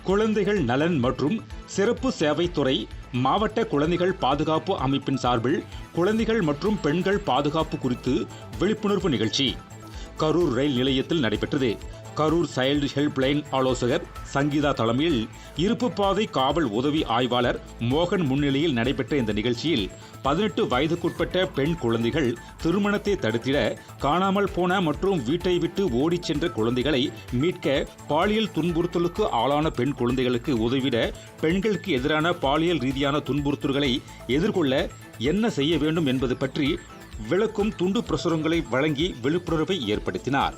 குழந்தைகள் நலன் மற்றும் சிறப்பு சேவைத்துறை மாவட்ட குழந்தைகள் பாதுகாப்பு அமைப்பின் சார்பில் குழந்தைகள் மற்றும் பெண்கள் பாதுகாப்பு குறித்து விழிப்புணர்வு நிகழ்ச்சி கரூர் ரயில் நிலையத்தில் நடைபெற்றது. கரூர் சைல்டு ஹெல்ப்லைன் ஆலோசகர் சங்கீதா தலைமையில் இருப்பு பாதை காவல் உதவி ஆய்வாளர் மோகன் முன்னிலையில் நடைபெற்ற இந்த நிகழ்ச்சியில் 18 வயதுக்குட்பட்ட பெண் குழந்தைகள் திருமணத்தை தடுத்திட, காணாமல் போன மற்றும் வீட்டை விட்டு ஓடிச் சென்ற குழந்தைகளை மீட்க, பாலியல் துன்புறுத்தலுக்கு ஆளான பெண் குழந்தைகளுக்கு உதவிட, பெண்களுக்கு எதிரான பாலியல் ரீதியான துன்புறுத்தல்களை எதிர்கொள்ள என்ன செய்ய வேண்டும் என்பது பற்றி விளக்கும் துண்டு பிரசுரங்களை வழங்கி விழிப்புணர்வை ஏற்படுத்தினார்.